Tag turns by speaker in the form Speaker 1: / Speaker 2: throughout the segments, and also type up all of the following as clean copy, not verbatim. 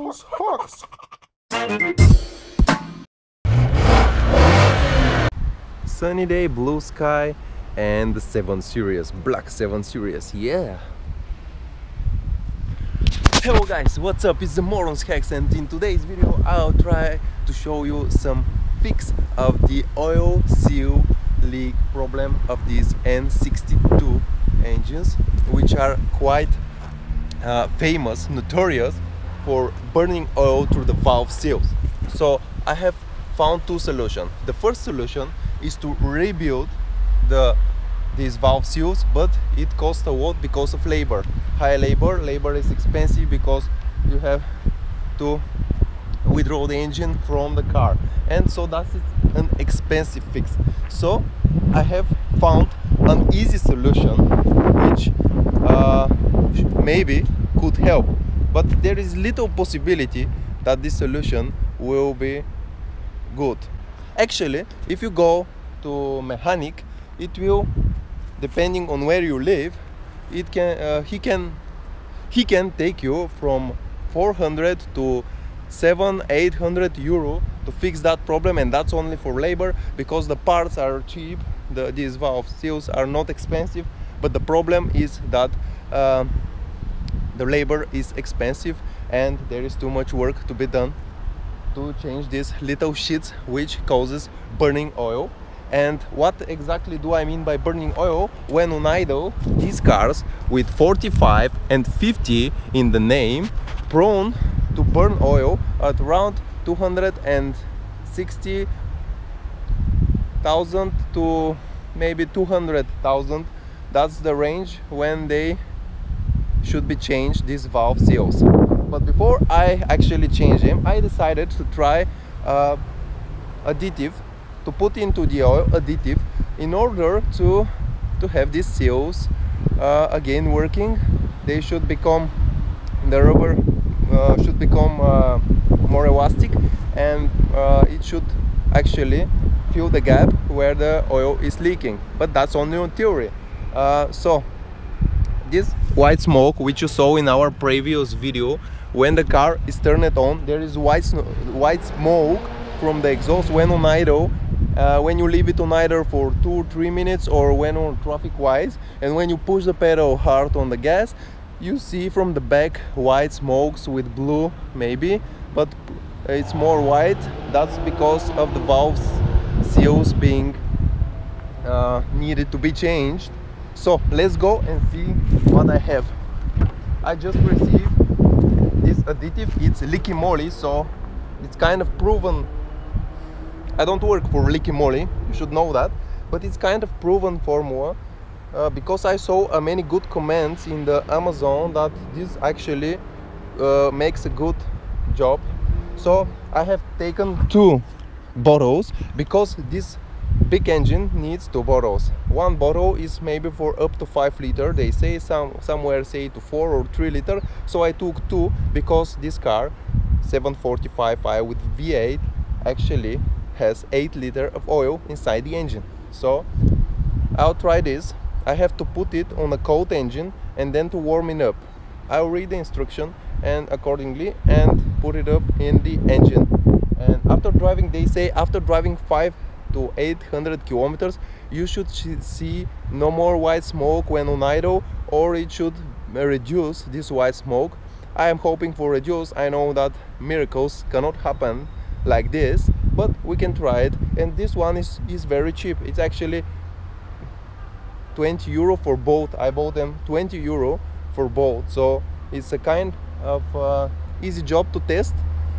Speaker 1: Hawks. Sunny day, blue sky, and the 7 Series, black 7 Series, yeah. Hello guys, what's up? It's the Morons Hacks, and in today's video I'll try to show you some fix of the oil seal leak problem of these N62 engines, which are quite famous, notorious for burning oil through the valve seals. So I have found two solutions. The first solution is to rebuild these valve seals, but it costs a lot because of labor. High labor. Labor is expensive because you have to withdraw the engine from the car, and so that's an expensive fix. So I have found an easy solution which maybe could help, but there is little possibility that this solution will be good. Actually, if you go to mechanic, it will, depending on where you live, it can he can take you from 400 to 700-800 euro to fix that problem, and that's only for labor, because the parts are cheap. These valve seals are not expensive, but the problem is that the labor is expensive and there is too much work to be done to change these little sheets which causes burning oil. And what exactly do I mean by burning oil? When on idle, these cars with 45 and 50 in the name, prone to burn oil at around 260,000 to maybe 200,000. That's the range when they should be changed, these valve seals. But before I actually change them, I decided to try additive, to put into the oil additive, in order to have these seals again working. They should become, the rubber should become more elastic, and it should actually fill the gap where the oil is leaking. But that's only on theory. So this white smoke which you saw in our previous video, when the car is turned on, there is white smoke from the exhaust when on idle. When you leave it on idle for 2-3 minutes, or when on traffic wise, and when you push the pedal hard on the gas, you see from the back white smokes with blue maybe, but it's more white. That's because of the valve seals being needed to be changed. So let's go and see what I have. I just received this additive. It's LIQUI MOLY, so it's kind of proven. I don't work for LIQUI MOLY, you should know that, but it's kind of proven formula, because I saw many good comments in the Amazon that this actually makes a good job. So I have taken 2 bottles, because this big engine needs 2 bottles. One bottle is maybe for up to 5 liter. They say somewhere say to 4 or 3 liter. So I took 2 because this car 745i with V8 actually has 8 liter of oil inside the engine. So I'll try this. I have to put it on a cold engine and then to warm it up. I'll read the instruction and accordingly and put it up in the engine. And after driving, they say after driving 500 to 800 kilometers, you should see no more white smoke when on idle, or it should reduce this white smoke. I am hoping for reduce. I know that miracles cannot happen like this, but we can try it. And this one is very cheap. It's actually 20 euro for both. I bought them 20 euro for both, so it's a kind of easy job to test,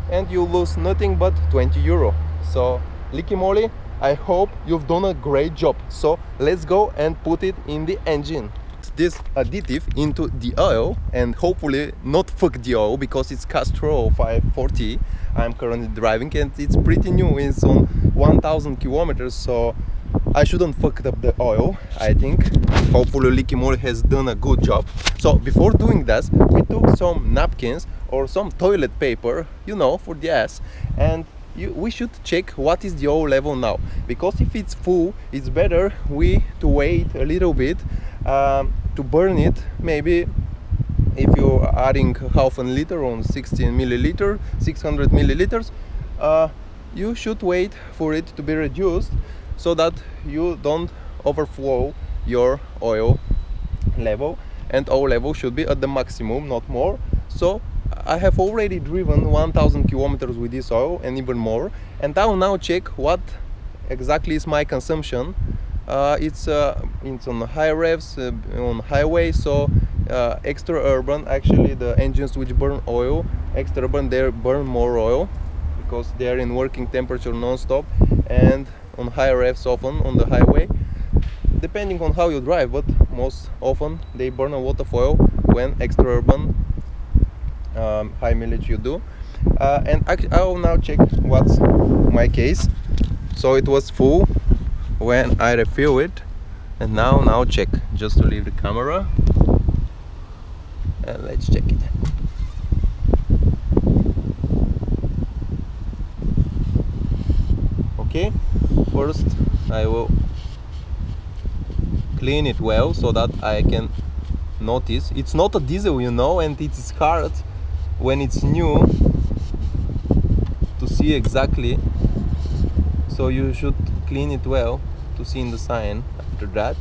Speaker 1: and you lose nothing but 20 euro. So LIQUI MOLY, I hope you've done a great job. So let's go and put it in the engine. This additive into the oil, and hopefully not fuck the oil, because it's Castrol 540 I'm currently driving, and it's pretty new. It's on 1000 kilometers, so I shouldn't fuck up the oil, I think. Hopefully LIQUI MOLY has done a good job. So before doing this, we took some napkins or some toilet paper, you know, for the ass, and we should check what is the oil level now, because if it's full, it's better to wait a little bit to burn it, maybe if you're adding half a liter on 600 milliliters, you should wait for it to be reduced so that you don't overflow your oil level, and oil level should be at the maximum, not more. So I have already driven 1000 kilometers with this oil and even more, and I will now check what exactly is my consumption. It's on high revs on highway, so extra urban, actually the engines which burn oil, extra urban, they burn more oil because they are in working temperature non-stop, and on high revs often on the highway, depending on how you drive, but most often they burn a lot of oil when extra urban high mileage you do. And I will now check what's my case. So it was full when I refill it, and now check, just to leave the camera and let's check it. Okay, first I will clean it well so that I can notice. It's not a diesel, you know, and it is hard when it's new to see exactly, so you should clean it well to see in the sign after that.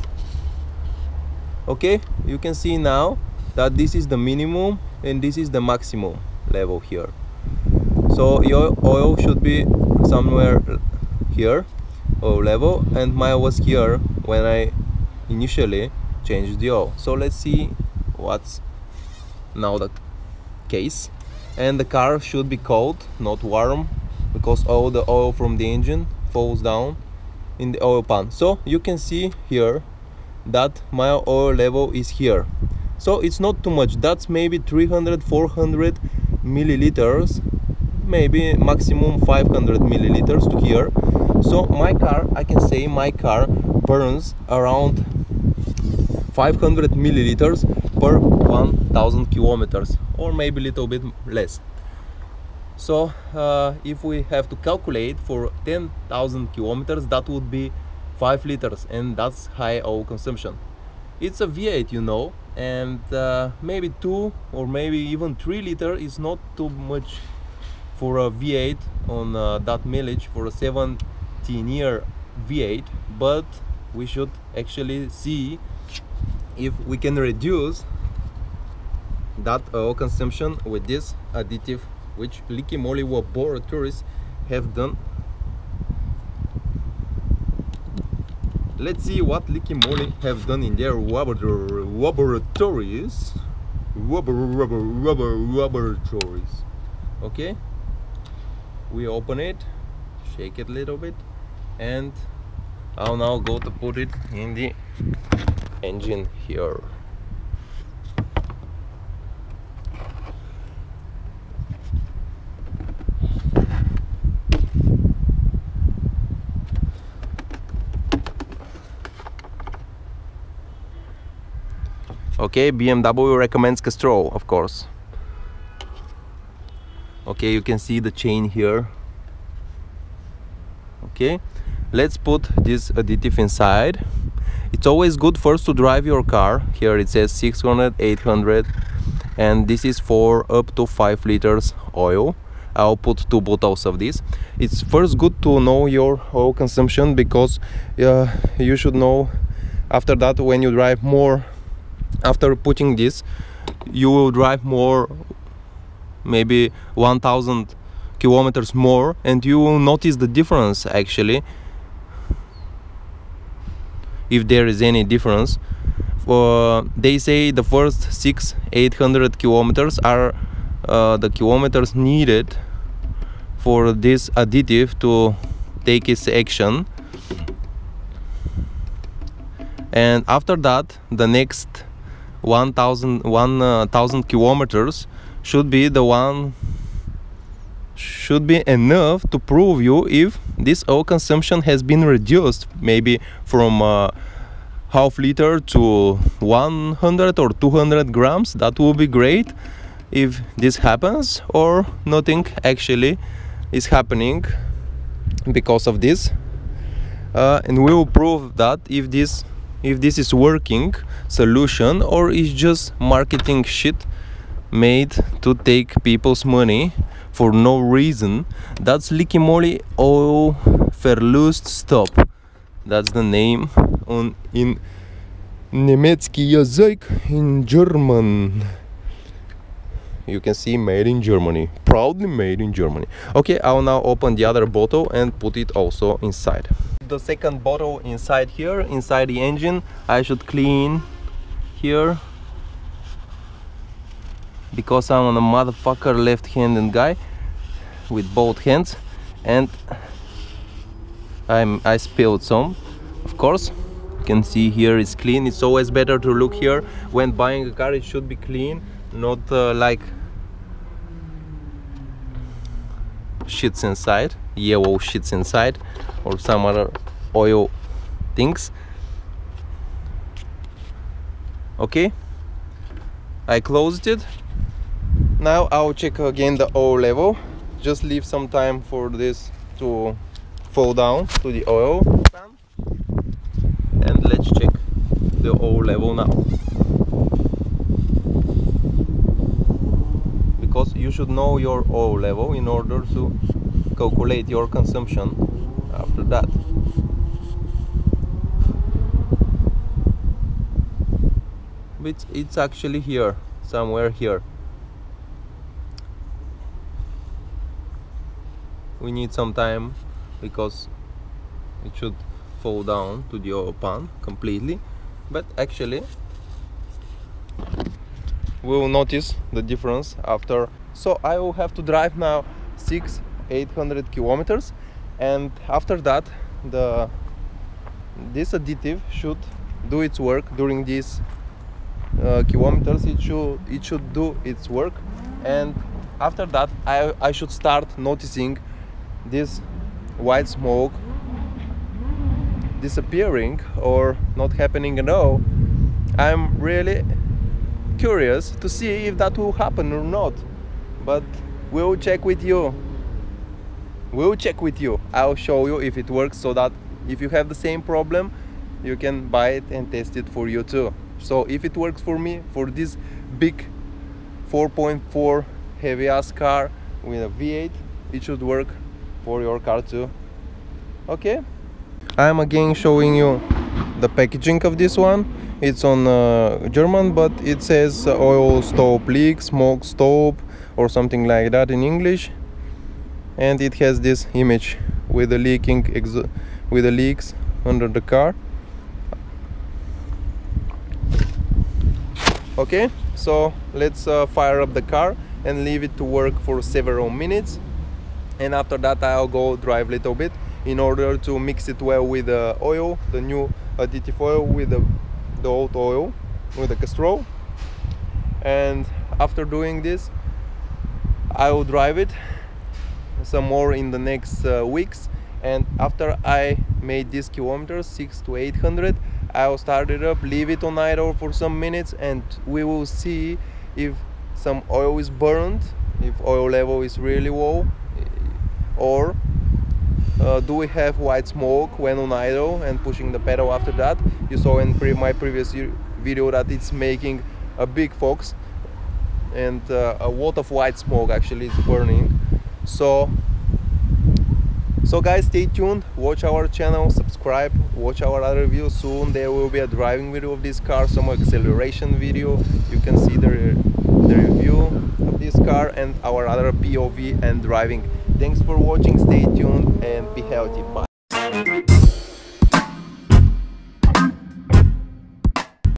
Speaker 1: Okay, you can see now that this is the minimum and this is the maximum level here. So your oil should be somewhere here, oil level, and mine was here when I initially changed the oil. So let's see what's now the case. And the car should be cold, not warm, because all the oil from the engine falls down in the oil pan. So you can see here that my oil level is here, so it's not too much. That's maybe 300-400 milliliters, maybe maximum 500 milliliters to here. So my car, I can say my car burns around 500 milliliters per 1000 kilometers, or maybe a little bit less. So if we have to calculate for 10,000 kilometers, that would be 5 liters, and that's high oil consumption. It's a V8, you know, and maybe 2 or maybe even 3 liters is not too much for a V8 on that mileage, for a 17-year V8, but we should actually see if we can reduce that oil consumption with this additive which Liqui Moly laboratories have done. Let's see what Liqui Moly have done in their laboratories. Okay, we open it, shake it a little bit, and I'll now go to put it in the engine here. Okay, BMW recommends Castrol, of course. Okay, you can see the chain here. Okay, let's put this additive inside. It's always good first to drive your car. Here it says 600, 800, and this is for up to 5 liters oil. I'll put 2 bottles of this. It's first good to know your oil consumption, because you should know after that when you drive more. After putting this, you will drive more, maybe 1000 kilometers more, and you will notice the difference actually, if there is any difference. They say the first 600-800 kilometers are the kilometers needed for this additive to take its action, and after that the next 1000 kilometers should be enough to prove you if this oil consumption has been reduced, maybe from half liter to 100 or 200 grams. That will be great if this happens, or nothing actually is happening because of this, and we will prove that if this is working solution or is just marketing shit made to take people's money for no reason. That's Liqui Moly Öl-Verlust-Stop. That's the name in Niemiecki Język, in German. You can see made in Germany, proudly made in Germany. Okay, I'll now open the other bottle and put it also inside. The second bottle inside here, inside the engine, I should clean here, because I'm a motherfucker left-handed guy with both hands, and I spilled some, of course. You can see here it's clean. It's always better to look here when buying a car. It should be clean, not like shits inside, yellow shits inside, or some other oil things. Okay, I closed it. Now I'll check again the oil level. Just leave some time for this to fall down to the oil pan, and let's check the oil level now, because you should know your oil level in order to calculate your consumption after that. But it's actually here, somewhere here. We need some time because it should fall down to the oil pan completely, but actually we'll notice the difference after. So I will have to drive now 600-800 kilometers, and after that this additive should do its work. During these kilometers it should do its work, and after that I should start noticing this white smoke disappearing or not happening at all. I'm really curious to see if that will happen or not, but we'll check with you. I'll show you if it works, so that if you have the same problem you can buy it and test it for you too. So if it works for me, for this big 4.4 heavy ass car with a V8, it should work for your car too. Okay, I'm again showing you the packaging of this one. It's on German, but it says oil stop leak, smoke stop, or something like that in English, and it has this image with the leaks under the car. Okay, so let's fire up the car and leave it to work for several minutes, and after that I'll go drive a little bit in order to mix it well with the oil, the new additive oil, with the old oil, with the Castrol. And after doing this I will drive it some more in the next weeks, and after I made these kilometers, 600 to 800, I'll start it up, leave it on idle for some minutes, and we will see if some oil is burned, if oil level is really low, or do we have white smoke when on idle and pushing the pedal after that. You saw in my previous video that it's making a big fox, and a lot of white smoke actually is burning. So guys, stay tuned, watch our channel, subscribe, watch our other reviews. Soon there will be a driving video of this car, some acceleration video. You can see the review of this car and our other POV and driving. Thanks for watching, stay tuned and be healthy. Bye.